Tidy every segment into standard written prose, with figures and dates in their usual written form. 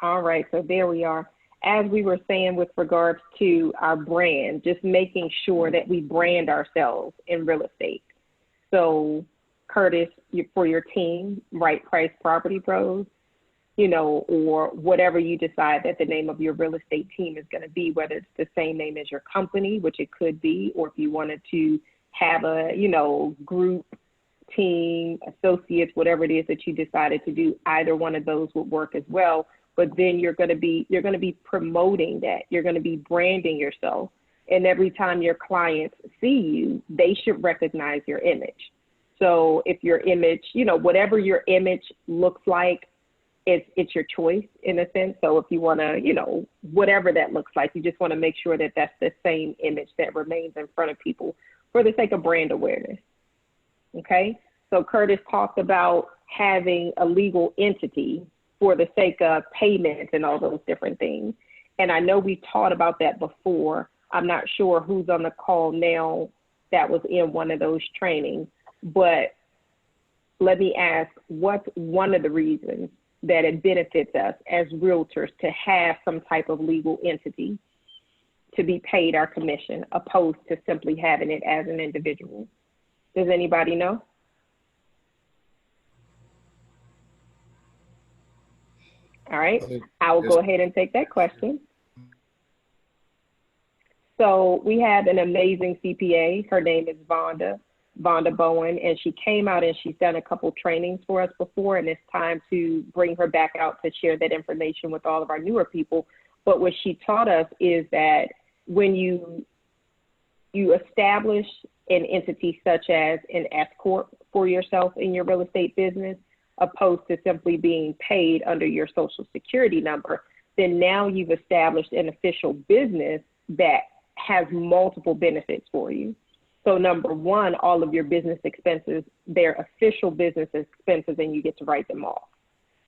All right, so there we are. As we were saying with regards to our brand, just making sure that we brand ourselves in real estate. So, Curtis, for your team, Right Price Property Pros, or whatever you decide that the name of your real estate team is going to be, whether it's the same name as your company, which it could be, or if you wanted to have a, group, team, associates, whatever it is that you decided to do, either one of those would work as well. But then you're going to be promoting that. You're going to be branding yourself. And every time your clients see you, they should recognize your image. So if your image, whatever your image looks like, it's your choice in a sense. So if you want to, whatever that looks like, you just want to make sure that that's the same image that remains in front of people for the sake of brand awareness. Okay. So Curtis talked about having a legal entity for the sake of payments and all those different things. And I know we taught about that before. I'm not sure who's on the call now that was in one of those trainings, but let me ask, what's one of the reasons that it benefits us as realtors to have some type of legal entity to be paid our commission, opposed to simply having it as an individual? Does anybody know? All right, I will go ahead and take that question. So we have an amazing CPA. Her name is Vonda Bowen, and she came out and she's done a couple trainings for us before, and it's time to bring her back out to share that information with all of our newer people. But what she taught us is that when you establish an entity such as an S Corp for yourself in your real estate business, opposed to simply being paid under your social security number, then now you've established an official business that has multiple benefits for you. So number one, all of your business expenses, they're official business expenses, and you get to write them off.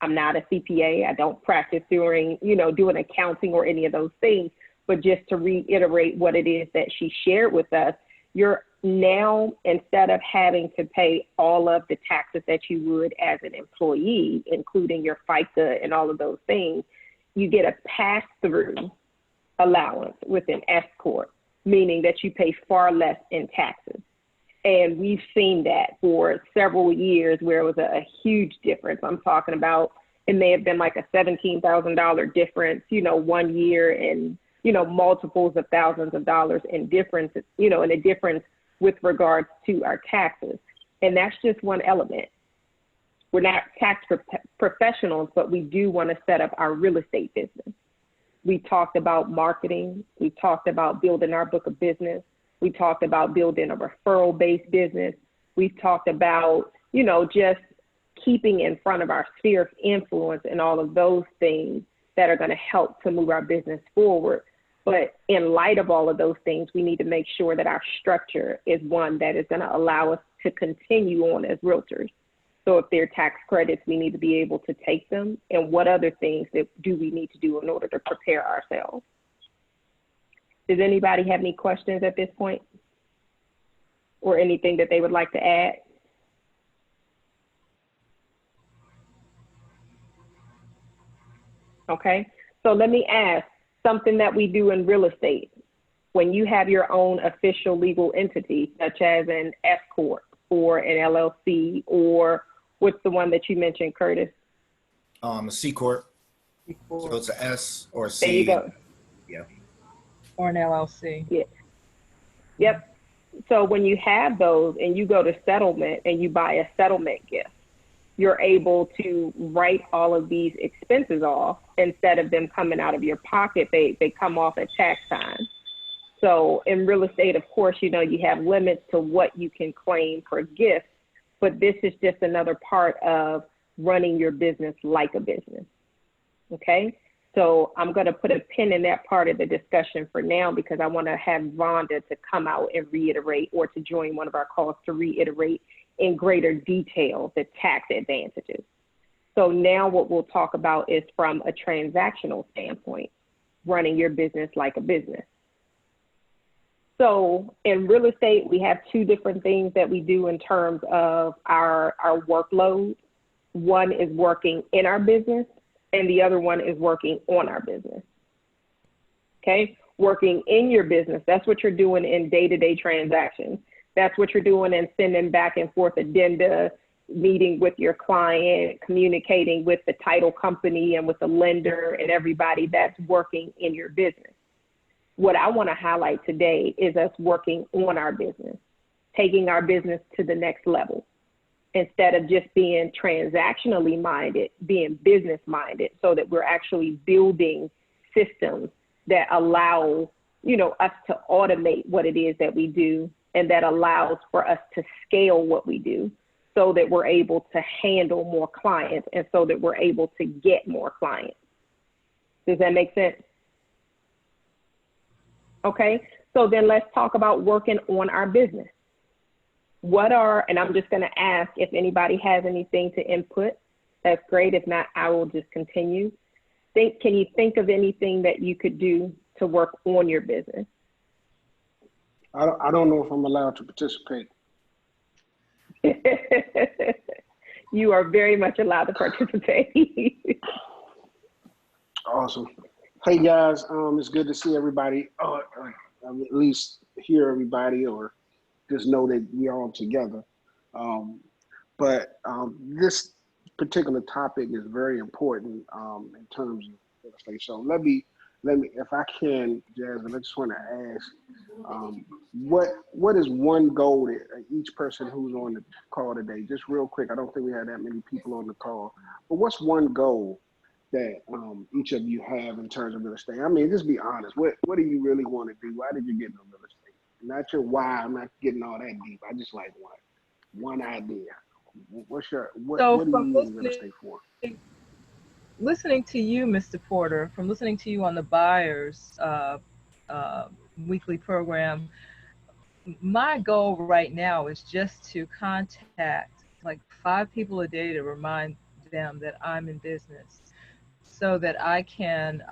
I'm not a CPA. I don't practice doing accounting or any of those things, but just to reiterate what it is that she shared with us, you're now, instead of having to pay all of the taxes that you would as an employee, including your FICA and all of those things, you get a pass-through allowance with an S Corp, meaning that you pay far less in taxes. And we've seen that for several years where it was a huge difference. I'm talking about, it may have been like a $17,000 difference, 1 year, and, multiples of thousands of dollars in difference, in a difference with regards to our taxes. And that's just one element. We're not tax professionals, but we do want to set up our real estate business. We talked about marketing. We talked about building our book of business. We talked about building a referral-based business. We've talked about, just keeping in front of our sphere of influence and all of those things that are going to help to move our business forward. But in light of all of those things, we need to make sure that our structure is one that is going to allow us to continue on as realtors. So if there are tax credits, we need to be able to take them. And what other things do we need to do in order to prepare ourselves? Does anybody have any questions at this point? Or anything that they would like to add? Okay, so let me ask, something that we do in real estate, when you have your own official legal entity, such as an S Corp or an LLC, or what's the one that you mentioned, Curtis? A C Corp. So it's an S or a C. There you go. Yeah. Or an LLC. Yeah. Yep. So when you have those and you go to settlement and you buy a settlement gift, you're able to write all of these expenses off. Instead of them coming out of your pocket, they come off at tax time. So in real estate, of course, you have limits to what you can claim for gifts, but this is just another part of running your business like a business. Okay. So I'm going to put a pin in that part of the discussion for now, because I want to have Vonda to come out and reiterate, or to join one of our calls to reiterate in greater detail the tax advantages. So now what we'll talk about is from a transactional standpoint, running your business like a business. So in real estate, we have two different things that we do in terms of our workload. One is working in our business. and the other one is working on our business. Okay, working in your business, that's what you're doing in day-to-day transactions. That's what you're doing in sending back and forth addenda, meeting with your client, communicating with the title company and with the lender and everybody. That's working in your business. What I want to highlight today is us working on our business, taking our business to the next level. Instead of just being transactionally minded, being business minded, so that we're actually building systems that allow, us to automate what it is that we do, and that allows for us to scale what we do, so that we're able to handle more clients and so that we're able to get more clients. Does that make sense? Okay, so then let's talk about working on our business. And I'm just going to ask if anybody has anything to input. That's great. If not, I will just continue. Can you think of anything that you could do to work on your business? I don't know if I'm allowed to participate. You are very much allowed to participate. Awesome. Hey guys, it's good to see everybody. At least hear everybody, or just know that we're all together. But this particular topic is very important in terms of real estate. So let me, if I can, Jasmine, I just want to ask, what is one goal that each person who's on the call today, just real quick, I don't think we had that many people on the call, but what's one goal that each of you have in terms of real estate? I mean, just be honest. What do you really want to do? Why did you get into real estate? Not your why. I'm not getting all that deep. I just like one idea. What do you use real estate for? Listening to you, Mr. Porter, from listening to you on the Buyers weekly program, my goal right now is just to contact like 5 people a day to remind them that I'm in business, so that I can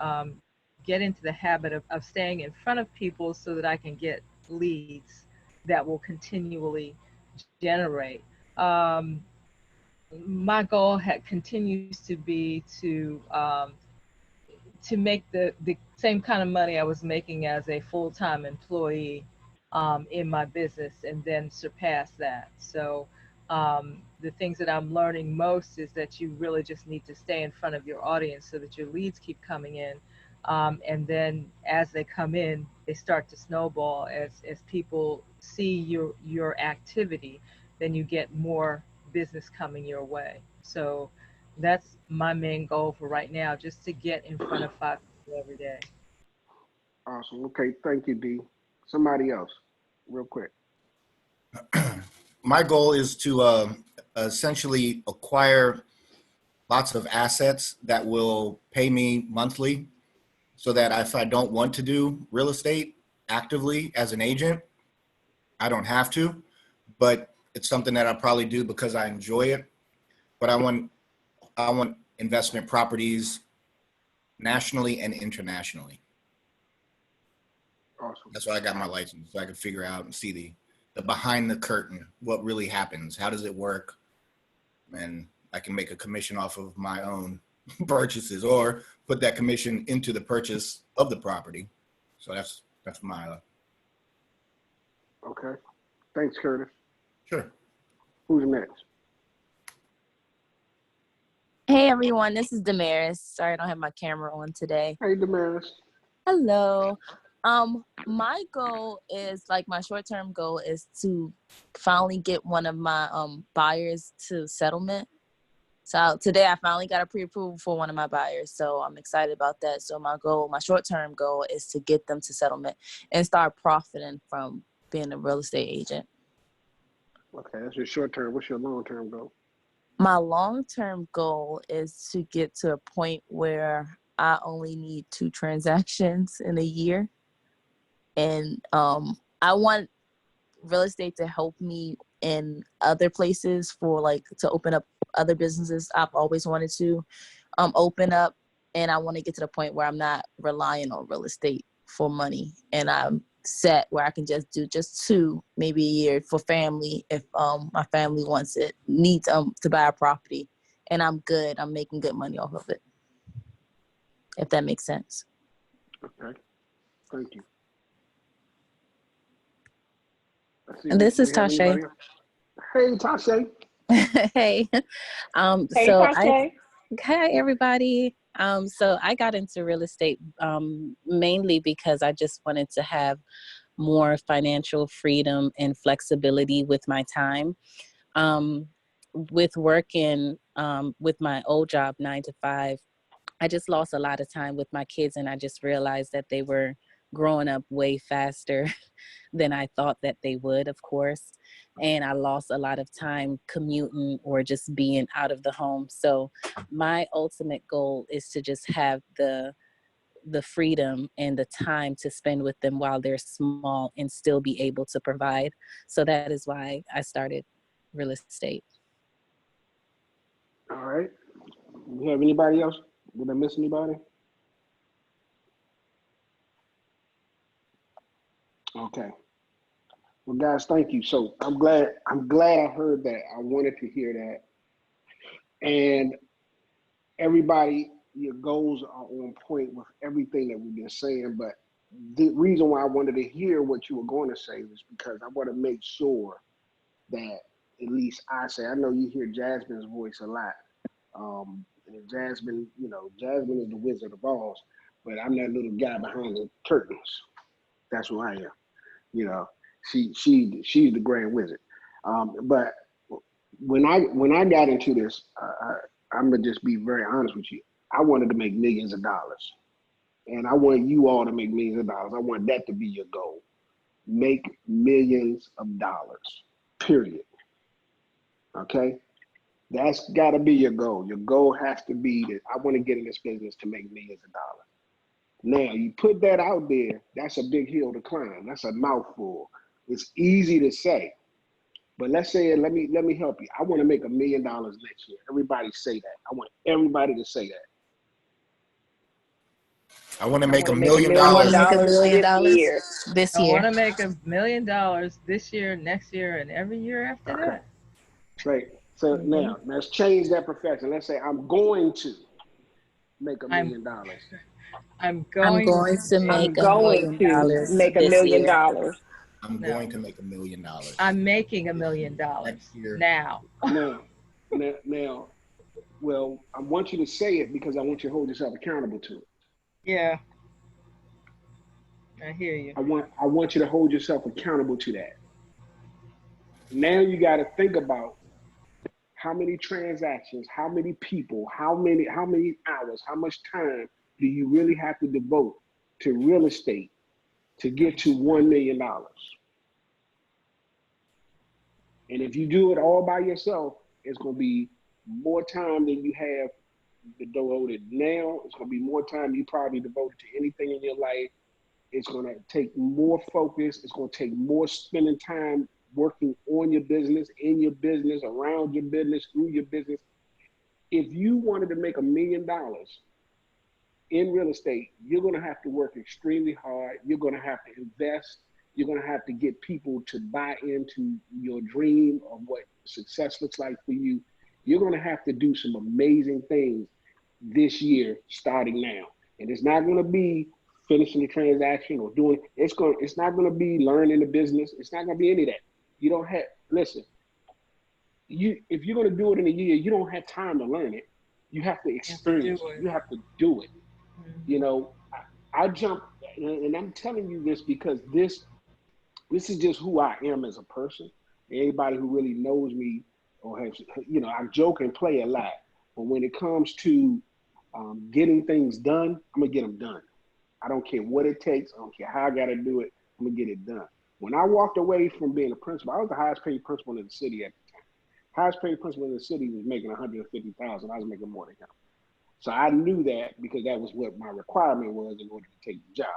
get into the habit of staying in front of people, so that I can get leads that will continually generate. My goal continues to be to make the same kind of money I was making as a full-time employee in my business, and then surpass that. So the things that I'm learning most is that you really just need to stay in front of your audience so that your leads keep coming in. And then as they come in, they start to snowball. As people see your activity, then you get more business coming your way. So that's my main goal for right now, just to get in front of 5 people every day. Awesome. Okay. Thank you, D. Somebody else, real quick. My goal is to essentially acquire lots of assets that will pay me monthly, so that if I don't want to do real estate actively as an agent, I don't have to, but it's something that I probably do because I enjoy it. But I want investment properties nationally and internationally. Awesome. That's why I got my license, so I can figure out and see the behind the curtain, what really happens, how does it work, and I can make a commission off of my own purchases, or put that commission into the purchase of the property. So that's my. Okay. Thanks, Curtis. Sure. Who's next? Hey everyone, this is Damaris. Sorry I don't have my camera on today. Hey, Damaris. Hello. My goal is, like, my short-term goal is to finally get one of my buyers to settlement. So today I finally got a pre-approval for one of my buyers, so I'm excited about that. So my short-term goal is to get them to settlement and start profiting from being a real estate agent. Okay, that's your short term. What's your long term goal? My long-term goal is to get to a point where I only need 2 transactions in a year. And I want real estate to help me in other places, for like to open up other businesses I've always wanted to open up. And I want to get to the point where I'm not relying on real estate for money, and I'm set where I can just do just 2, maybe a year for family. If my family needs to buy a property, and I'm good, I'm making good money off of it. if that makes sense. Okay, thank you. Let's see, And this is we have Tasha. anybody else? Hey, Tasha. Hey. Hey, Tasha. Hi everybody. So I got into real estate mainly because I just wanted to have more financial freedom and flexibility with my time. With working with my old job 9 to 5, I just lost a lot of time with my kids, and I just realized that they were growing up way faster than I thought that they would, of course. And I lost a lot of time commuting or just being out of the home. So my ultimate goal is to just have the freedom and the time to spend with them while they're small and still be able to provide. So that is why I started real estate. All right. We have anybody else? Did I miss anybody? Okay. Well, guys, thank you. So I'm glad I heard that. I wanted to hear that. And everybody, your goals are on point with everything that we've been saying. But the reason why I wanted to hear what you were going to say was because I want to make sure that at least I know you hear Jasmine's voice a lot. And Jasmine, Jasmine is the Wizard of Oz, but I'm that little guy behind the curtains. That's who I am. You know, she's the Grand Wizard. But when I got into this, I'm gonna just be very honest with you. I wanted to make millions of dollars, and I want you all to make millions of dollars. I want that to be your goal. Make millions of dollars. Period. Okay. That's got to be your goal. Your goal has to be that I want to get in this business to make millions of dollars. Now, you put that out there, that's a big hill to climb. That's a mouthful. It's easy to say, but let's say, let me help you. I want to make $1 million next year. Everybody say that. I want everybody to say that. I want to I make want $1 to make $1 million I want million to make $1 million this year. this I want year. to make $1 million this year, next year, and every year after Okay. that. Right. So Mm-hmm. now let's change that profession. Let's say I'm going to make $1 I'm million. I'm I'm going going to make I'm $1 going million to make $1 this million. year. I'm no. going to make $1 million I'm making $1 million next year. now. Now, well, I want you to say it because I want you to hold yourself accountable to it. Yeah, I hear you. I want you to hold yourself accountable to that. Now you got to think about how many transactions, how many people, how many hours, how much time do you really have to devote to real estate to get to $1 million? And if you do it all by yourself, it's going to be more time than you have devoted now. It's going to be more time you probably devoted to anything in your life. It's going to take more focus. It's going to take more spending time working on your business, in your business, around your business, through your business. If you wanted to make $1 million in real estate, you're going to have to work extremely hard. You're going to have to invest. You're going to have to get people to buy into your dream of what success looks like for you. You're going to have to do some amazing things this year, starting now. And it's not going to be finishing the transaction or doing. It's not going to be learning the business. It's not going to be any of that. You don't have. Listen. If you're going to do it in a year, you don't have time to learn it. You have to experience it. You have to do it. Mm-hmm. I jumped, and I'm telling you this because this is just who I am as a person. Anybody who really knows me or has, I joke and play a lot, but when it comes to getting things done, I'm gonna get them done. I don't care what it takes. I don't care how I got to do it. I'm gonna get it done. When I walked away from being a principal, I was the highest paid principal in the city at the time. Highest paid principal in the city was making $150,000. I was making more than him. So I knew that because that was what my requirement was in order to take the job.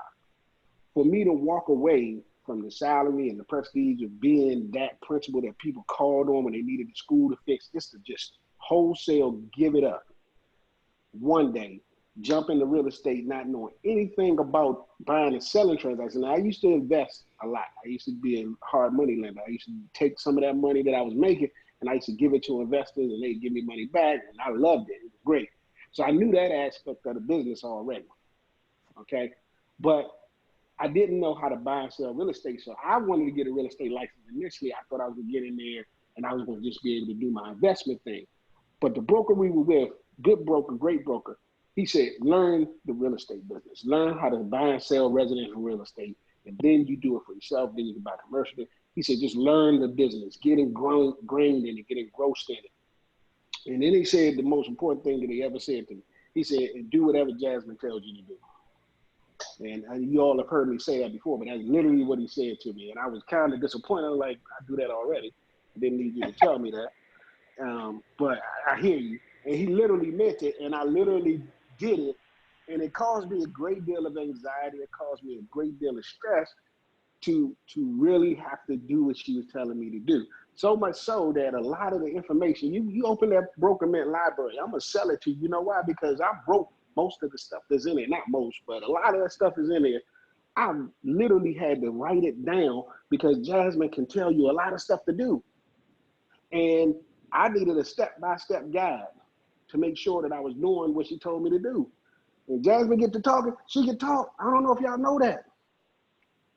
For me to walk away from the salary and the prestige of being that principal that people called on when they needed the school to fix, just to just wholesale give it up one day, jump into real estate not knowing anything about buying and selling transactions. Now, I used to invest a lot. I used to be a hard money lender. I used to take some of that money that I was making and I used to give it to investors and they'd give me money back and I loved it. It was great. So I knew that aspect of the business already. Okay. But I didn't know how to buy and sell real estate. So I wanted to get a real estate license initially. I thought I was going to get in there and I was going to just be able to do my investment thing. But the broker we were with, good broker, great broker, he said, learn the real estate business. Learn how to buy and sell residential real estate. And then you do it for yourself. Then you can buy commercial. He said, just learn the business, get ingrained in it, get engrossed in it. And then he said the most important thing that he ever said to me. He said, and do whatever Jasmine tells you to do. And you all have heard me say that before, but that's literally what he said to me. And I was kind of disappointed. Like, I do that already. I didn't need you to tell me that. But I hear you. And he literally meant it, and I literally did it. And it caused me a great deal of anxiety. It caused me a great deal of stress to really have to do what she was telling me to do. So much so that a lot of the information, you open that Broker Mint library, I'm gonna sell it to you. You know why? Because I broke most of the stuff that's in it. Not most, but a lot of that stuff is in there. I literally had to write it down because Jasmine can tell you a lot of stuff to do. And I needed a step-by-step guide to make sure that I was doing what she told me to do. And Jasmine get to talking, she can talk. I don't know if y'all know that,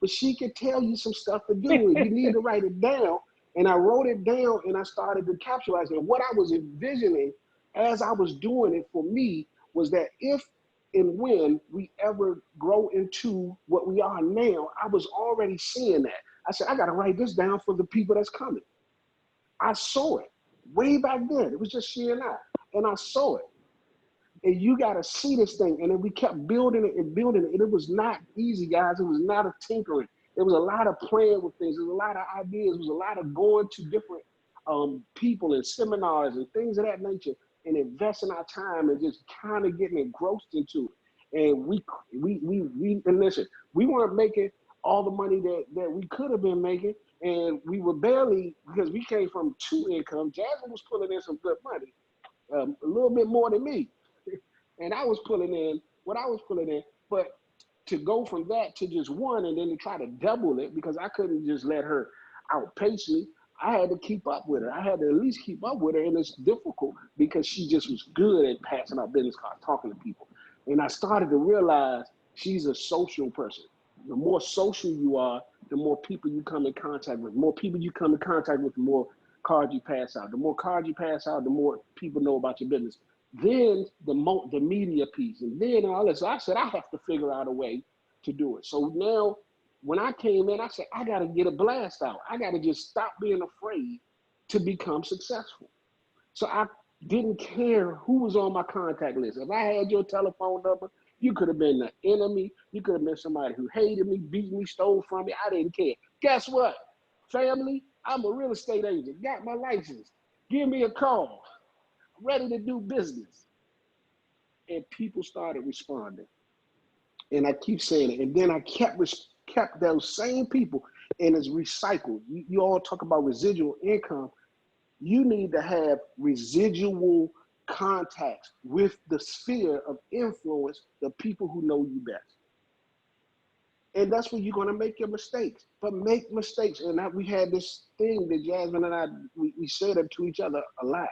but she could tell you some stuff to do, and you need to write it down. And I wrote it down, and I started to capitalize it. What I was envisioning as I was doing it for me was that if and when we ever grow into what we are now, I was already seeing that. I said, I got to write this down for the people that's coming. I saw it way back then. It was just she and I saw it. And you got to see this thing. And then we kept building it and building it. And it was not easy, guys. It was not a tinkering. There was a lot of playing with things. There was a lot of ideas. There was a lot of going to different people and seminars and things of that nature and investing our time and just kind of getting engrossed into it. And we and listen, we weren't making all the money that we could have been making. And we were barely, because we came from 2 income. Jasmine was pulling in some good money, a little bit more than me. And I was pulling in what I was pulling in. But to go from that to just 1 and then to try to double it, because I couldn't just let her outpace me. I had to keep up with her. I had to at least keep up with her. And it's difficult because she just was good at passing out business cards, talking to people. And I started to realize she's a social person. The more social you are, the more people you come in contact with. The more people you come in contact with, the more cards you pass out. The more cards you pass out, the more people know about your business. Then the media piece, and then all this. So I said, I have to figure out a way to do it. So now, when I came in, I said, I got to get a blast out. I got to just stop being afraid to become successful. So I didn't care who was on my contact list. If I had your telephone number, you could have been the enemy. You could have been somebody who hated me, beat me, stole from me. I didn't care. Guess what? Family, I'm a real estate agent. Got my license. Give me a call. Ready to do business. And people started responding. And I keep saying it. And then I kept those same people, and it's recycled. You all talk about residual income. You need to have residual contacts with the sphere of influence, the people who know you best. And that's where you're going to make your mistakes. But make mistakes. And we had this thing that Jasmine and I, we said it to each other a lot.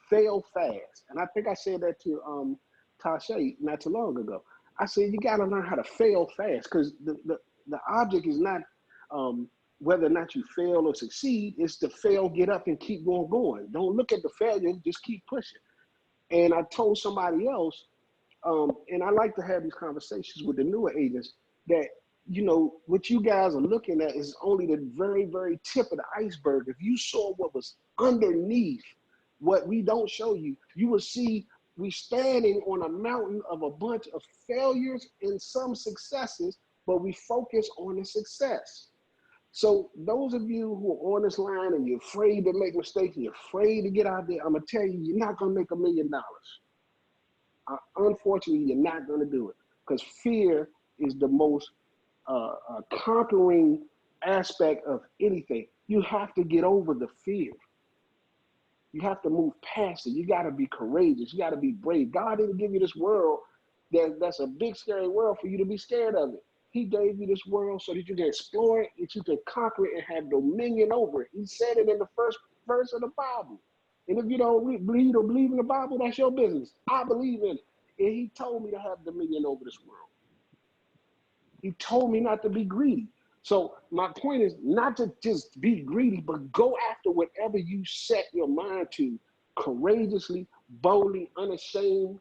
Fail fast. And I think I said that to Tasha not too long ago. I said, you got to learn how to fail fast, because the object is not whether or not you fail or succeed. It's to fail, get up, and keep going. Don't look at the failure, just keep pushing. And I told somebody else, and I like to have these conversations with the newer agents, that, you know, what you guys are looking at is only the very, very tip of the iceberg. If you saw what was underneath what we don't show you, you will see we standing on a mountain of a bunch of failures and some successes, but we focus on the success. So those of you who are on this line and you're afraid to make mistakes, and you're afraid to get out there, I'm gonna tell you, you're not gonna make $1 million. Unfortunately, you're not gonna do it, because fear is the most conquering aspect of anything. You have to get over the fear. You have to move past it. You got to be courageous. You got to be brave. God didn't give you this world that's a big, scary world for you to be scared of it. He gave you this world so that you can explore it, that you can conquer it and have dominion over it. He said it in the first verse of the Bible. And if you don't believe in the Bible, that's your business. I believe in it. And he told me to have dominion over this world. He told me not to be greedy. So my point is not to just be greedy, but go after whatever you set your mind to courageously, boldly, unashamed,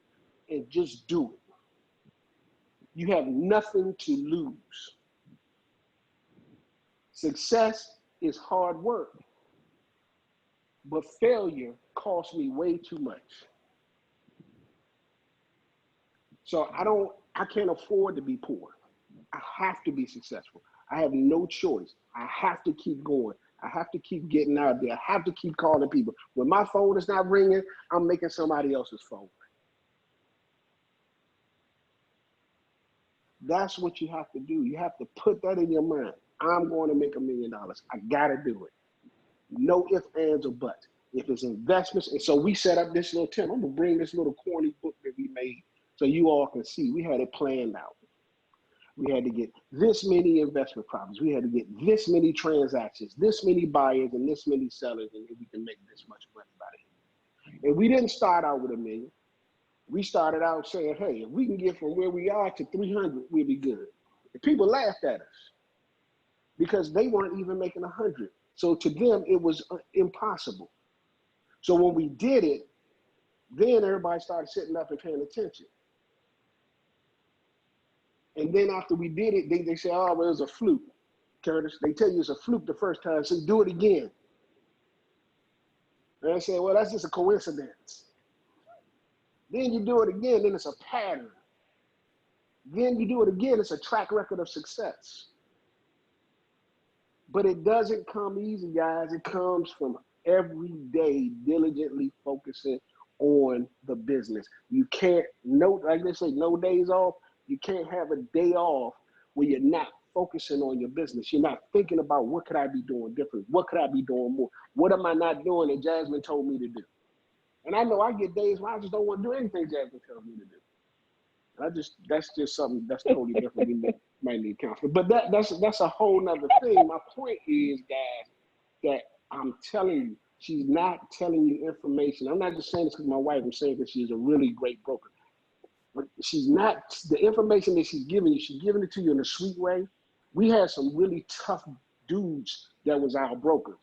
and just do it. You have nothing to lose. Success is hard work, but failure costs me way too much. So I can't afford to be poor. I have to be successful. I have no choice. I have to keep going. I have to keep getting out there. I have to keep calling people. When my phone is not ringing, I'm making somebody else's phone. That's what you have to do. You have to put that in your mind. I'm going to make $1 million. I got to do it. No ifs, ands, or buts. If it's investments, and so we set up this little tent. I'm going to bring this little corny book that we made so you all can see. We had it planned out. We had to get this many investment properties. We had to get this many transactions, this many buyers, and this many sellers, and we can make this much money by it. And we didn't start out with $1 million. We started out saying, hey, if we can get from where we are to 300, we'll be good. And people laughed at us because they weren't even making 100. So to them, it was impossible. So when we did it, then everybody started sitting up and paying attention. And then after we did it, they said, oh, well, it was a fluke, Curtis. They tell you it's a fluke the first time, so do it again. And I said, well, that's just a coincidence. Then you do it again, then it's a pattern. Then you do it again, it's a track record of success. But it doesn't come easy, guys. It comes from every day diligently focusing on the business. You can't, like they say, no days off. You can't have a day off where you're not focusing on your business. You're not thinking about what could I be doing different? What could I be doing more? What am I not doing that Jasmine told me to do? And I know I get days where I just don't want to do anything Jasmine tells me to do. That's just something that's totally different. We might need counseling. But that's a whole nother thing. My point is, guys, that I'm telling you, she's not telling you information. I'm not just saying this because my wife, I'm saying that she's a really great broker. But she's not, the information that she's giving you, she's giving it to you in a sweet way. We had some really tough dudes that was our brokers.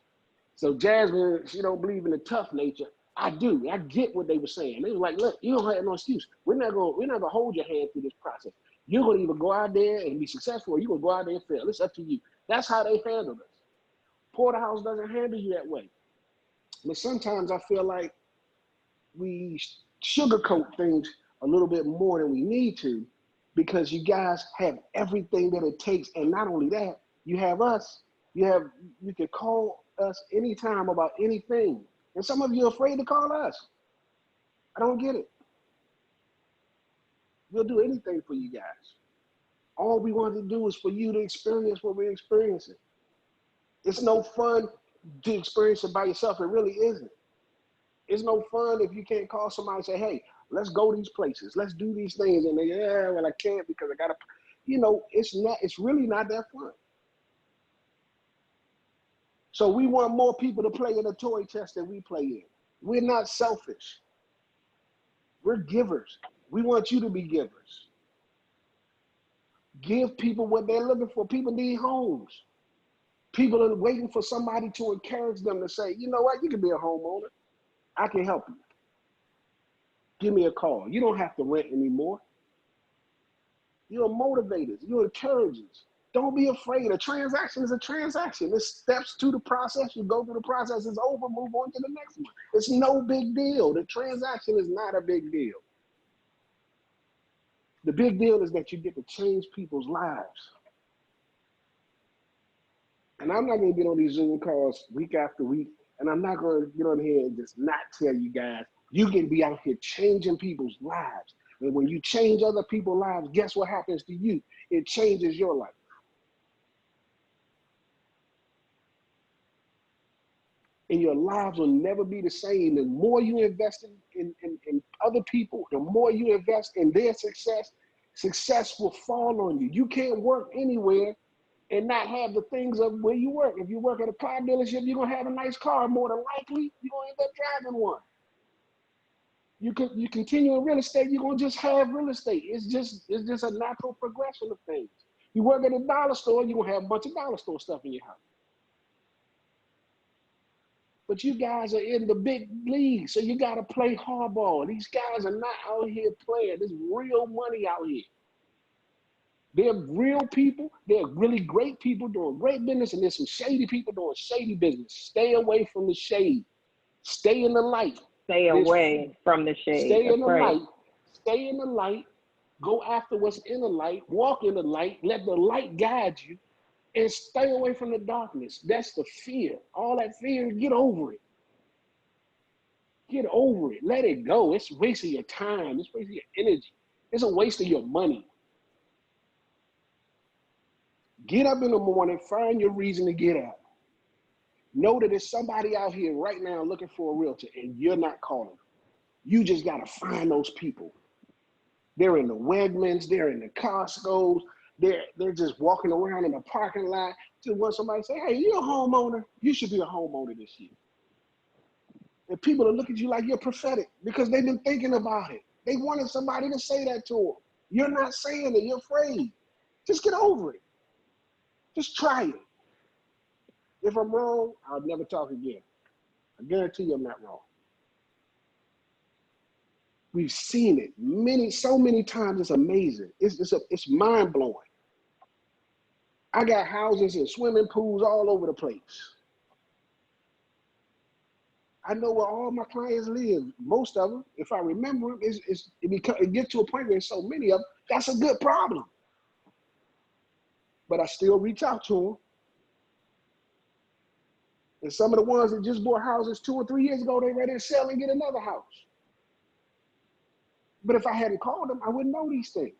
So Jasmine, she don't believe in the tough nature. I do. I get what they were saying. They were like, look, you don't have no excuse. We're not gonna hold your hand through this process. You're gonna either go out there and be successful, or you're gonna go out there and fail. It's up to you. That's how they handled us. Porterhouse doesn't handle you that way. But sometimes I feel like we sugarcoat things a little bit more than we need to, because you guys have everything that it takes. And not only that, you have us. You can call us anytime about anything. And some of you are afraid to call us. I don't get it. We'll do anything for you guys. All we want to do is for you to experience what we're experiencing. It's no fun to experience it by yourself. It really isn't. It's no fun if you can't call somebody and say, hey, let's go these places. Let's do these things. And they, yeah, well, I can't because I got to, it's really not that fun. So we want more people to play in the toy chest than we play in. We're not selfish. We're givers. We want you to be givers. Give people what they're looking for. People need homes. People are waiting for somebody to encourage them to say, you know what, you can be a homeowner. I can help you. Give me a call. You don't have to rent anymore. You're motivators. You're encouragers. Don't be afraid. A transaction is a transaction. There's steps to the process. You go through the process, it's over, move on to the next one. It's no big deal. The transaction is not a big deal. The big deal is that you get to change people's lives. And I'm not going to get on these Zoom calls week after week, and I'm not going to get on here and just not tell you guys, you can be out here changing people's lives. And when you change other people's lives, guess what happens to you? It changes your life. And your lives will never be the same. The more you invest in other people, the more you invest in their success, success will fall on you. You can't work anywhere and not have the things of where you work. If you work at a car dealership, you're gonna have a nice car. More than likely, you're gonna end up driving one. You continue in real estate, you're gonna just have real estate. It's just a natural progression of things. You work at a dollar store, you're gonna have a bunch of dollar store stuff in your house. But you guys are in the big league, so you gotta play hardball. These guys are not out here playing. There's real money out here. They're real people. They're really great people doing great business, and there's some shady people doing shady business. Stay away from the shade. Stay in the light. Stay away from the shade. Stay in the right. light. Stay in the light. Go after what's in the light. Walk in the light. Let the light guide you. And stay away from the darkness. That's the fear. All that fear, get over it. Get over it. Let it go. It's wasting your time. It's wasting your energy. It's a waste of your money. Get up in the morning. Find your reason to get up. Know that there's somebody out here right now looking for a realtor, and you're not calling them. You just got to find those people. They're in the Wegmans. They're in the Costco's. They're just walking around in the parking lot. Just want somebody to say, hey, you're a homeowner. You should be a homeowner this year. And people will look at you like you're prophetic because they've been thinking about it. They wanted somebody to say that to them. You're not saying it. You're afraid. Just get over it. Just try it. If I'm wrong, I'll never talk again. I guarantee you I'm not wrong. We've seen it so many times. It's amazing. It's mind-blowing. I got houses and swimming pools all over the place. I know where all my clients live. Most of them, if I remember them, it gets to a point where there's so many of them. That's a good problem. But I still reach out to them. And some of the ones that just bought houses 2 or 3 years ago, they ready to sell and get another house. But if I hadn't called them, I wouldn't know these things.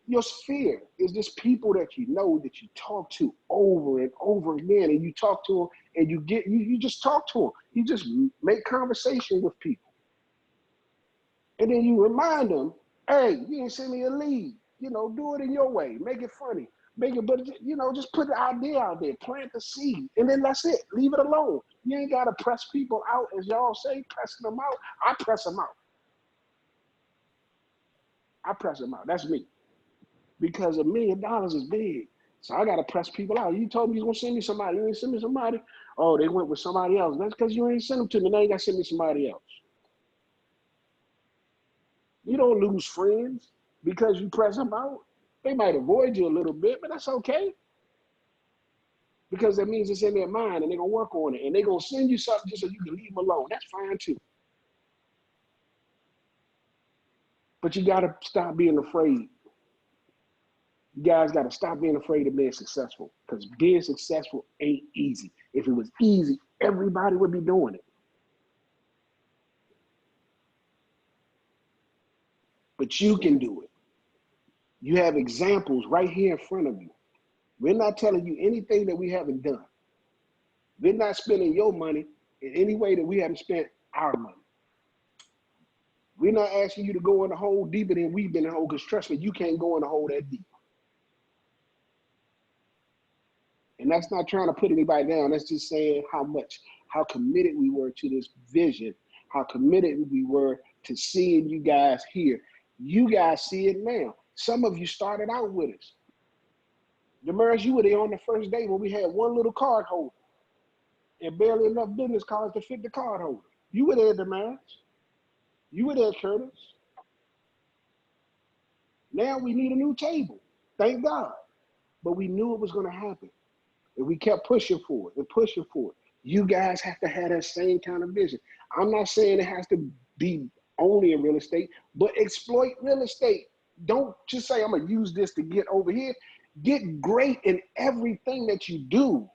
Your sphere is just people that you know, that you talk to over and over again, and you talk to them, and you just talk to them. You just make conversation with people. And then you remind them, hey, you didn't send me a lead. Do it in your way. Make it funny. But just put the idea out there, plant the seed, and then that's it. Leave it alone. You ain't got to press people out, as y'all say, pressing them out. I press them out. I press them out. That's me. Because $1 million is big. So I got to press people out. You told me you was going to send me somebody. You ain't send me somebody. Oh, they went with somebody else. That's because you ain't send them to me. Now you got to send me somebody else. You don't lose friends because you press them out. They might avoid you a little bit, but that's okay. Because that means it's in their mind and they're going to work on it. And they're going to send you something just so you can leave them alone. That's fine too. But you got to stop being afraid. You guys got to stop being afraid of being successful, because being successful ain't easy. If it was easy, everybody would be doing it. But you can do it. You have examples right here in front of you. We're not telling you anything that we haven't done. We're not spending your money in any way that we haven't spent our money. We're not asking you to go in the hole deeper than we've been in the hole, because trust me, you can't go in the hole that deep. And that's not trying to put anybody down. That's just saying how committed we were to this vision, how committed we were to seeing you guys here. You guys see it now. Some of you started out with us. Damaris, you were there on the first day when we had one little card holder and barely enough business cards to fit the card holder. You were there, Damaris. You were there, Curtis. Now we need a new table. Thank God. But we knew it was going to happen. And we kept pushing for it and pushing for it. You guys have to have that same kind of vision. I'm not saying it has to be only in real estate, but exploit real estate. Don't just say, I'm going to use this to get over here. Get great in everything that you do.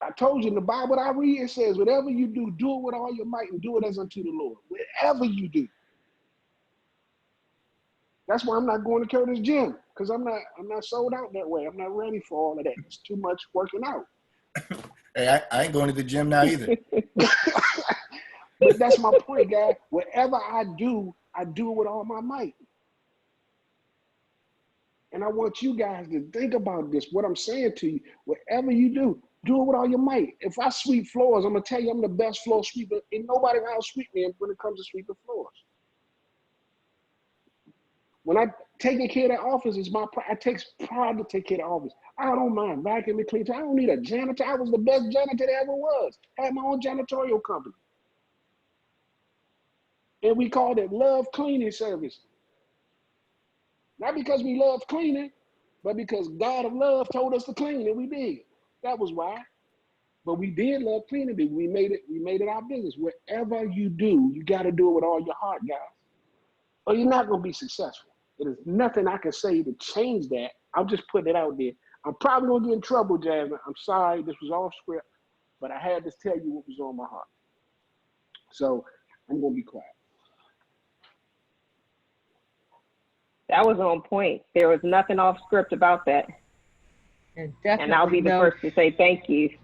I told you in the Bible that I read, it says, whatever you do, do it with all your might and do it as unto the Lord. Whatever you do. That's why I'm not going to Curtis Gym, because I'm not sold out that way. I'm not ready for all of that. It's too much working out. Hey, I ain't going to the gym now either. But that's my point, guys. Whatever I do it with all my might. And I want you guys to think about this, what I'm saying to you. Whatever you do it with all your might. If I sweep floors, I'm going to tell you I'm the best floor sweeper. And nobody will sweep me when it comes to sweeping floors. When I taking care of that office, it's my pride. I take pride to take care of the office. I don't mind vacuuming, cleaning. I don't need a janitor. I was the best janitor there ever was. I had my own janitorial company. And we called it Love Cleaning Service. Not because we love cleaning, but because God of love told us to clean, and we did. That was why. But we did love cleaning. We made it our business. Whatever you do, you got to do it with all your heart, guys, or you're not going to be successful. There's nothing I can say to change that. I'm just putting it out there. I'm probably going to get in trouble, Jasmine. I'm sorry. This was off script, but I had to tell you what was on my heart. So I'm going to be quiet. That was on point. There was nothing off script about that. And I'll be the first to say thank you.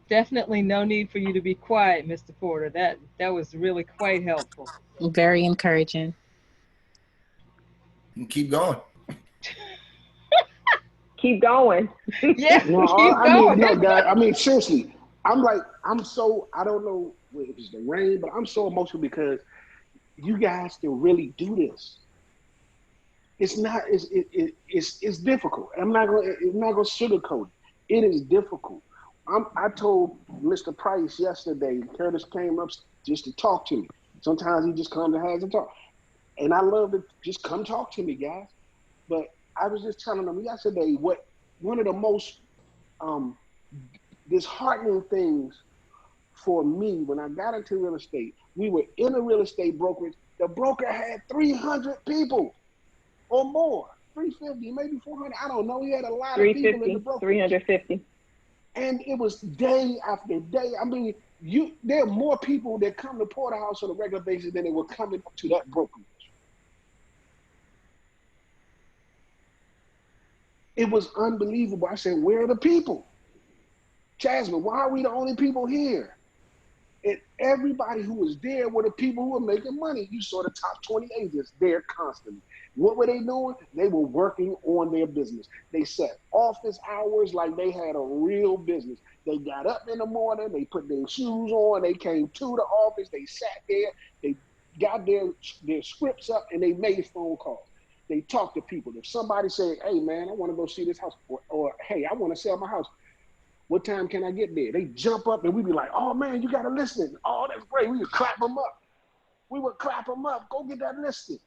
Definitely no need for you to be quiet, Mr. Porter. That was really quite helpful. Very encouraging. You can keep going. Keep going. Yeah, No, keep I going. mean, no, guys. I mean, seriously. I don't know if it's the rain, but I'm so emotional because you guys can really do this. It's difficult. I'm not gonna sugarcoat it. It is difficult. I told Mr. Price yesterday, Curtis came up just to talk to me. Sometimes he just comes and has a talk. And I love to just come talk to me, guys. But I was just telling them yesterday one of the most disheartening things for me when I got into real estate, we were in a real estate brokerage. The broker had 300 people or more, 350, maybe 400. I don't know. He had a lot of people in the brokerage. 350. And it was day after day. I mean, there are more people that come to Porterhouse on a regular basis than they were coming to that brokerage. It was unbelievable. I said, where are the people? Jasmine, why are we the only people here? And everybody who was there were the people who were making money. You saw the top 20 agents there constantly. What were they doing? They were working on their business. They set office hours like they had a real business. They got up in the morning, they put their shoes on, they came to the office, they sat there, they got their scripts up, and they made phone calls. They talked to people. If somebody said, hey man, I want to go see this house, or hey, I want to sell my house, what time can I get there? They jump up and we'd be like, oh man, you got to listen. Oh, that's great. We would clap them up. Go get that listing.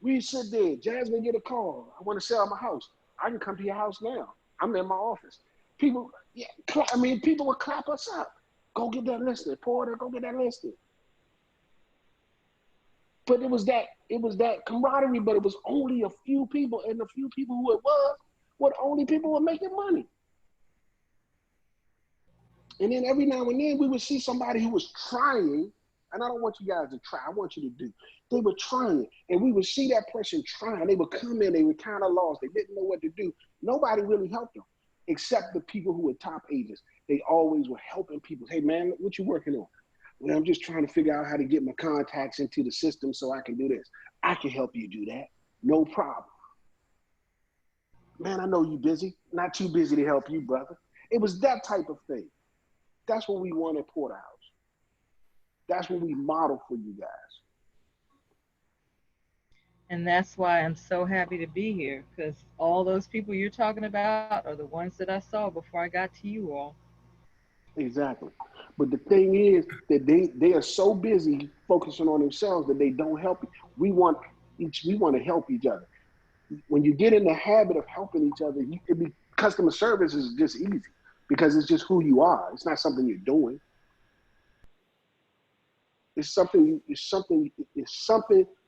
We sit there. Jasmine get a call. I want to sell my house. I can come to your house now. I'm in my office. People would clap us up. Go get that listing. Porter, go get that listing. But it was that camaraderie, but it was only a few people, and the few people who it was were the only people who were making money. And then every now and then we would see somebody who was trying, and I don't want you guys to try, I want you to do. They were trying, and we would see that person trying. They would come in, they were kind of lost, they didn't know what to do. Nobody really helped them, except the people who were top agents. They always were helping people. Hey man, what you working on? Well, I'm just trying to figure out how to get my contacts into the system so I can do this. I can help you do that, no problem. Man, I know you busy, not too busy to help you, brother. It was that type of thing. That's what we want at Porterhouse. That's what we model for you guys. And that's why I'm so happy to be here, because all those people you're talking about are the ones that I saw before I got to you all. Exactly. But the thing is that they are so busy focusing on themselves that they don't help you. We want to help each other. When you get in the habit of helping each other, customer service is just easy because it's just who you are. It's not something you're doing. It's something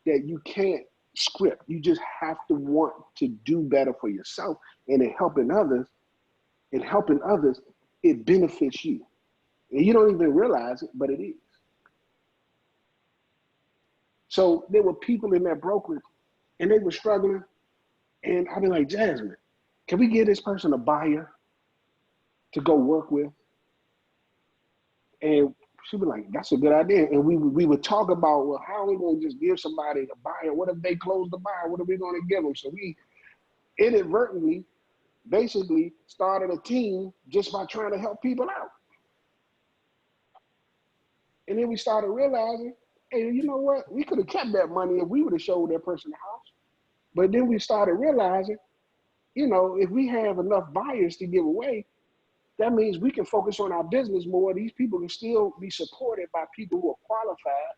that you can't script. You just have to want to do better for yourself, and in helping others, it benefits you. And you don't even realize it, but it is. So there were people in that brokerage and they were struggling. And I'd be like, Jasmine, can we give this person a buyer to go work with? And she'd be like, that's a good idea. And we would talk about, well, how are we going to just give somebody a buyer? What if they close the buyer? What are we going to give them? So we inadvertently basically started a team just by trying to help people out. And then we started realizing, hey, you know what? We could have kept that money if we would have showed that person the house. But then we started realizing, you know, if we have enough buyers to give away, that means we can focus on our business more. These people can still be supported by people who are qualified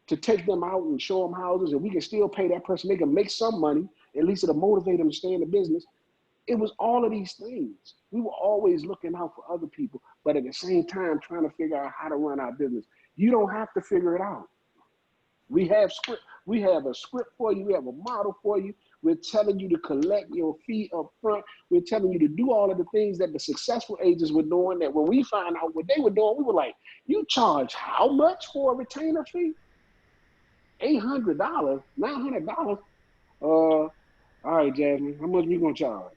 to take them out and show them houses, and we can still pay that person. They can make some money. At least it'll motivate them to stay in the business. It was all of these things. We were always looking out for other people, but at the same time, trying to figure out how to run our business. You don't have to figure it out. We have a script for you. We have a model for you. We're telling you to collect your fee up front. We're telling you to do all of the things that the successful agents were doing, that when we found out what they were doing, we were like, you charge how much for a retainer fee? $800, $900. All right, Jasmine, how much we gonna charge?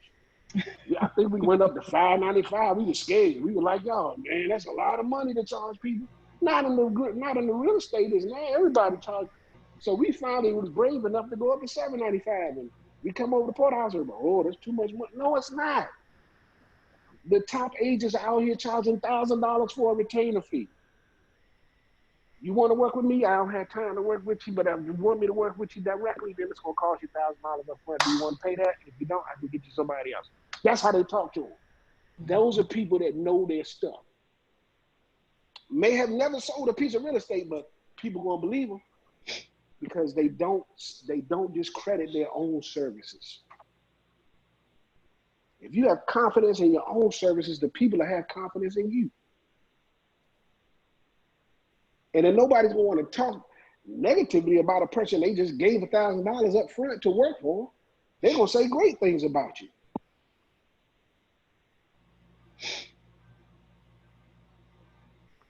I think we went up to $595. We were scared. We were like, y'all, man, that's a lot of money to charge people. Not in the real estate is now. Everybody charge. So we finally was brave enough to go up to $795, and we come over to Port House and go, oh, that's too much money. No, it's not. The top agents are out here charging $1,000 for a retainer fee. You want to work with me? I don't have time to work with you, but if you want me to work with you directly, then it's going to cost you $1,000 up front. Do you want to pay that? If you don't, I can get you somebody else. That's how they talk to them. Those are people that know their stuff. May have never sold a piece of real estate, but people going to believe them because they don't discredit their own services. If you have confidence in your own services, the people will have confidence in you. And then nobody's going to want to talk negatively about a person they just gave $1,000 up front to work for. They're going to say great things about you.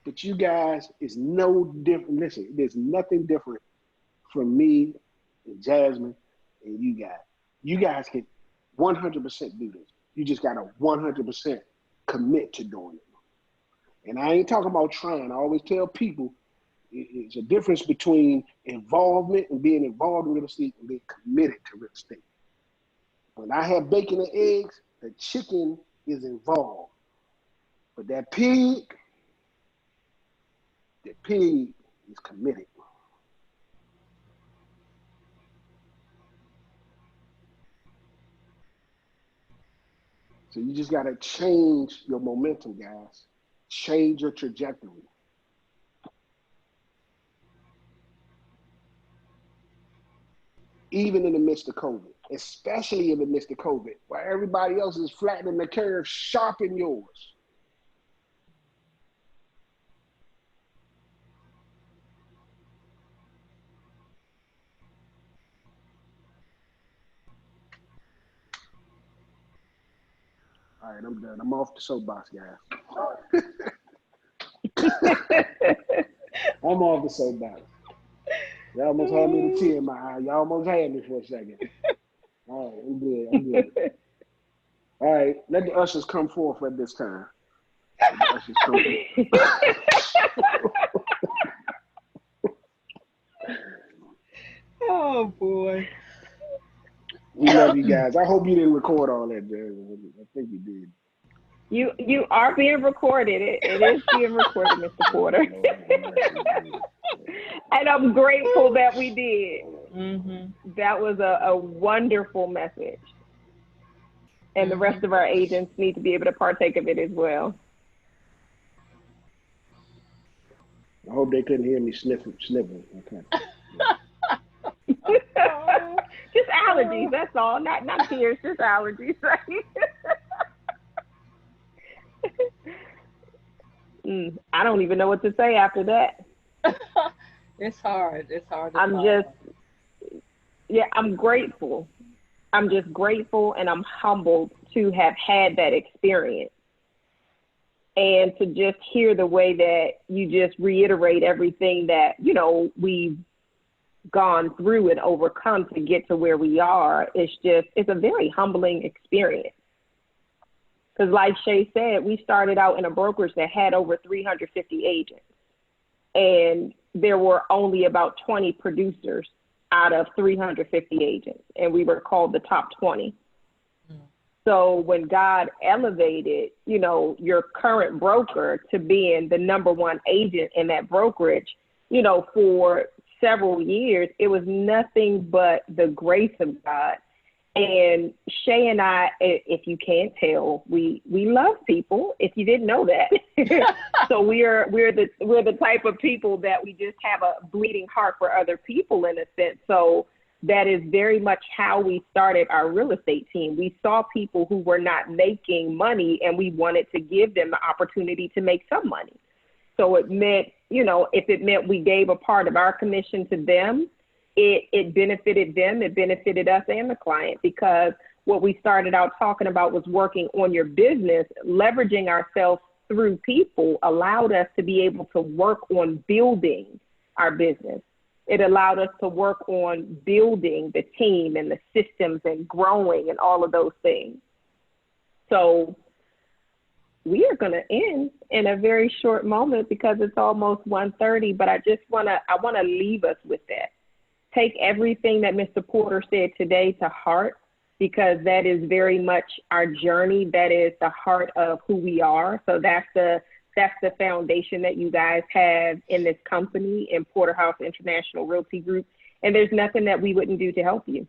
But you guys is no different. Listen, there's nothing different from me and Jasmine and you guys. You guys can 100% do this. You just got to 100% commit to doing it. And I ain't talking about trying. I always tell people it's a difference between involvement and being involved in real estate and being committed to real estate. When I have bacon and eggs, the chicken is involved. But that pig is committed. So you just got to change your momentum, guys. Change your trajectory. Even in the midst of COVID, especially in the midst of COVID, where everybody else is flattening the curve, sharpen yours. All right, I'm done. I'm off the soapbox, guys. I'm off the soapbox. Y'all almost had me the tear in my eye. Y'all almost had me for a second. All right, I'm good. All right, let the ushers come forth at this time. Let the ushers come forth. Oh boy. We love you guys. I hope you didn't record all that, Jerry. I think you did. You are being recorded. It is being recorded, Mr. Porter. And I'm grateful that we did. Mm-hmm. That was a wonderful message. And the rest of our agents need to be able to partake of it as well. I hope they couldn't hear me sniffing. Okay. Just allergies, that's all. Not tears, just allergies, right? I don't even know what to say after that. It's hard. I'm grateful. I'm just grateful, and I'm humbled to have had that experience. And to just hear the way that you just reiterate everything that, we've gone through and overcome to get to where we are, it's a very humbling experience. Because like Shay said, we started out in a brokerage that had over 350 agents. And there were only about 20 producers out of 350 agents. And we were called the top 20. So when God elevated, you know, your current broker to being the number one agent in that brokerage, you know, for several years, it was nothing but the grace of God. And Shay and I, if you can't tell, we love people. If you didn't know that, so we're the type of people that we just have a bleeding heart for other people in a sense. So that is very much how we started our real estate team. We saw people who were not making money, and we wanted to give them the opportunity to make some money. So it meant, you know, if it meant we gave a part of our commission to them, it benefited them, it benefited us and the client, because what we started out talking about was working on your business. Leveraging ourselves through people allowed us to be able to work on building our business. It allowed us to work on building the team and the systems and growing and all of those things. So we are going to end in a very short moment because it's almost 1:30, but I want to leave us with that. Take everything that Mr. Porter said today to heart, because that is very much our journey. That is the heart of who we are. So that's the foundation that you guys have in this company, in Porterhouse International Realty Group. And there's nothing that we wouldn't do to help you.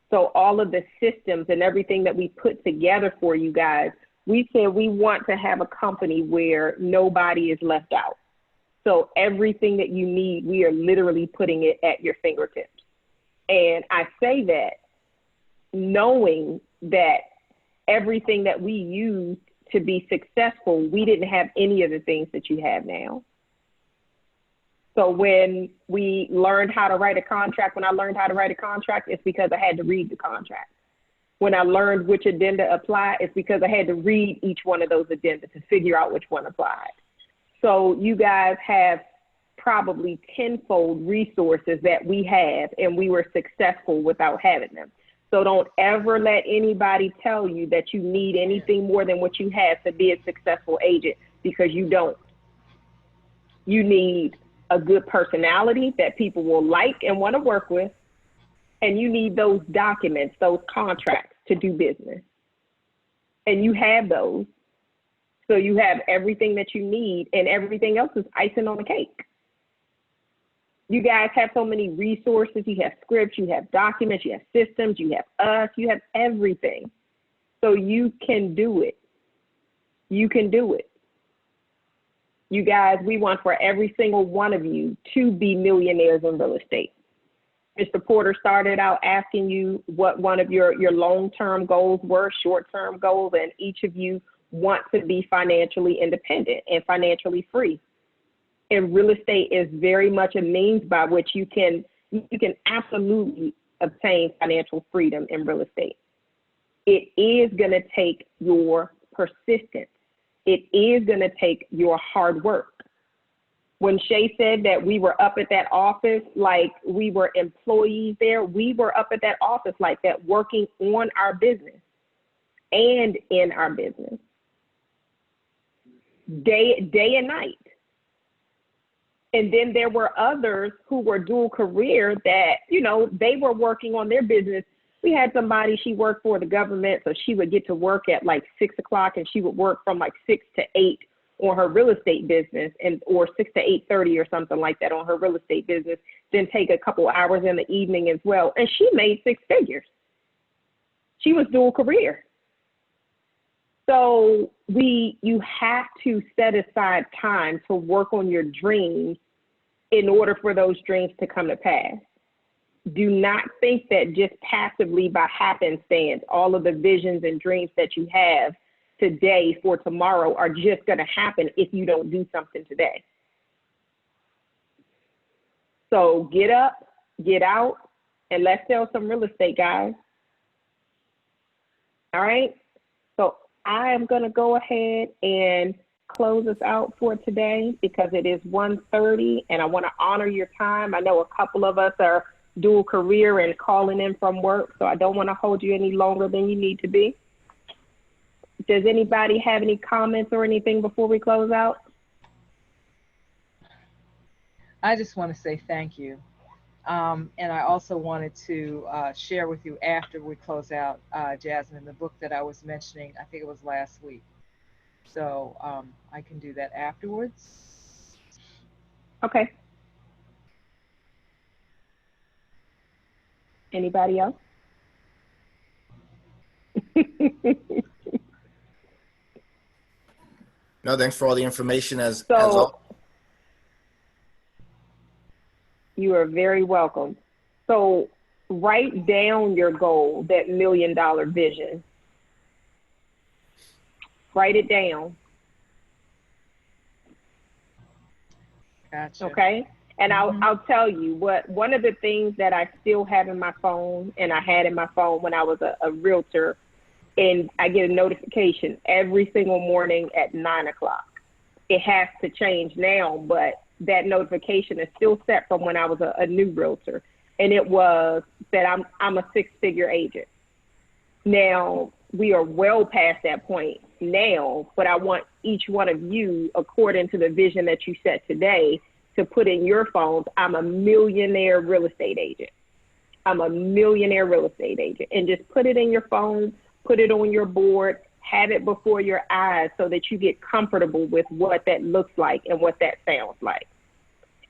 So all of the systems and everything that we put together for you guys, we said we want to have a company where nobody is left out. So everything that you need, we are literally putting it at your fingertips. And I say that knowing that everything that we used to be successful, we didn't have any of the things that you have now. So when we learned how to write a contract, when I learned how to write a contract, it's because I had to read the contract. When I learned which addenda apply, it's because I had to read each one of those addenda to figure out which one applied. So you guys have probably tenfold resources that we have, and we were successful without having them. So don't ever let anybody tell you that you need anything more than what you have to be a successful agent, because you don't. You need a good personality that people will like and want to work with, and you need those documents, those contracts to do business. And you have those. So you have everything that you need, and everything else is icing on the cake. You guys have so many resources. You have scripts, you have documents, you have systems, you have us, you have everything. So you can do it. You can do it. You guys, we want for every single one of you to be millionaires in real estate. Mr. Porter started out asking you what one of your long-term goals were, short-term goals, and each of you want to be financially independent and financially free. And real estate is very much a means by which you can absolutely obtain financial freedom in real estate. It is going to take your persistence. It is going to take your hard work. When Shay said that we were up at that office like we were employees there, we were up at that office like that, working on our business and in our business. Day and night. And then there were others who were dual career that, you know, they were working on their business. We had somebody, she worked for the government, so she would get to work at like 6 o'clock, and she would work from like 6 to 8 on her real estate business, or 6 to 8:30 or something like that on her real estate business, then take a couple hours in the evening as well. And she made 6 figures. She was dual career. So you have to set aside time to work on your dreams in order for those dreams to come to pass. Do not think that just passively by happenstance, all of the visions and dreams that you have today for tomorrow are just going to happen if you don't do something today. So get up, get out, and let's sell some real estate, guys. All right? So I am going to go ahead and close us out for today because it is 1:30 and I want to honor your time. I know a couple of us are dual career and calling in from work, so I don't want to hold you any longer than you need to be. Does anybody have any comments or anything before we close out? I just want to say thank you. And I also wanted to share with you after we close out, Jasmine, the book that I was mentioning, I think it was last week. So I can do that afterwards. Okay. Anybody else? No, thanks for all the information as So all. you are very welcome. So write down your goal, that $1 million vision. Write it down. Gotcha. Okay. And I'll tell you what, one of the things that I still have in my phone, and I had in my phone when I was a realtor, and I get a notification every single morning at 9 o'clock. It has to change now, but that notification is still set from when I was a new realtor. And it was that I'm a 6-figure agent. Now, we are well past that point now, but I want each one of you, according to the vision that you set today, to put in your phones, I'm a millionaire real estate agent. I'm a millionaire real estate agent. And just put it in your phone, put it on your board, have it before your eyes so that you get comfortable with what that looks like and what that sounds like.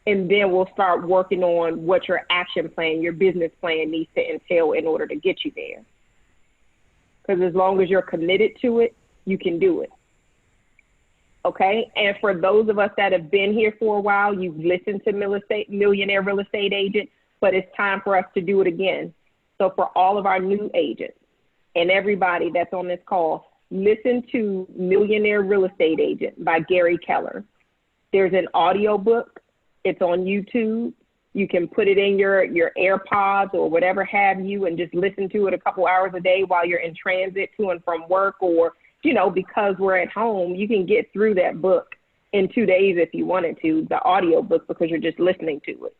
And then we'll start working on what your action plan, your business plan needs to entail in order to get you there. Because as long as you're committed to it, you can do it. Okay? And for those of us that have been here for a while, you've listened to Millionaire Real Estate Agent, but it's time for us to do it again. So for all of our new agents and everybody that's on this call, listen to Millionaire Real Estate Agent by Gary Keller. There's an audio book. It's on YouTube. You can put it in your AirPods or whatever have you and just listen to it a couple hours a day while you're in transit to and from work, or, you know, because we're at home, you can get through that book in 2 days if you wanted to, the audio book, because you're just listening to it.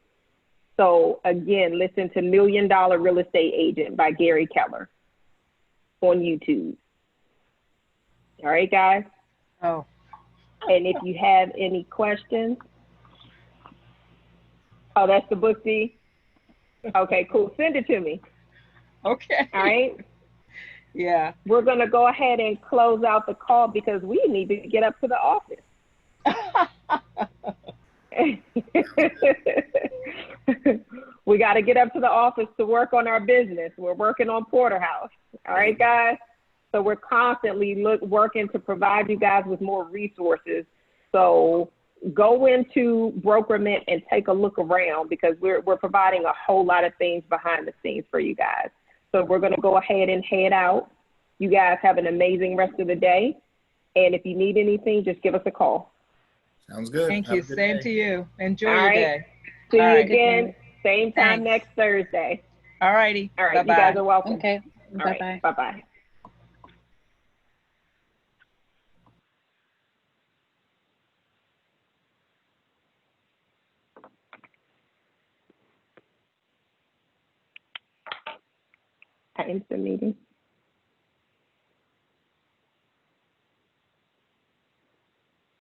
So again, listen to $1 Million Real Estate Agent by Gary Keller on YouTube. All right, guys? Oh. And if you have any questions, oh, that's the book, D? Okay, cool. Send it to me. Okay. All right? Yeah. We're going to go ahead and close out the call because we need to get up to the office. We got to get up to the office to work on our business. We're working on Porterhouse. All right, guys? So we're constantly working to provide you guys with more resources. So go into BrokerMint and take a look around because we're providing a whole lot of things behind the scenes for you guys. So we're going to go ahead and head out. You guys have an amazing rest of the day. And if you need anything, just give us a call. Sounds good. Thank you. Same to you. Enjoy your day. See you again. Same time next Thursday. All righty. All right. Bye-bye. You guys are welcome. Okay. Bye-bye. Right. Bye-bye. I end the meeting.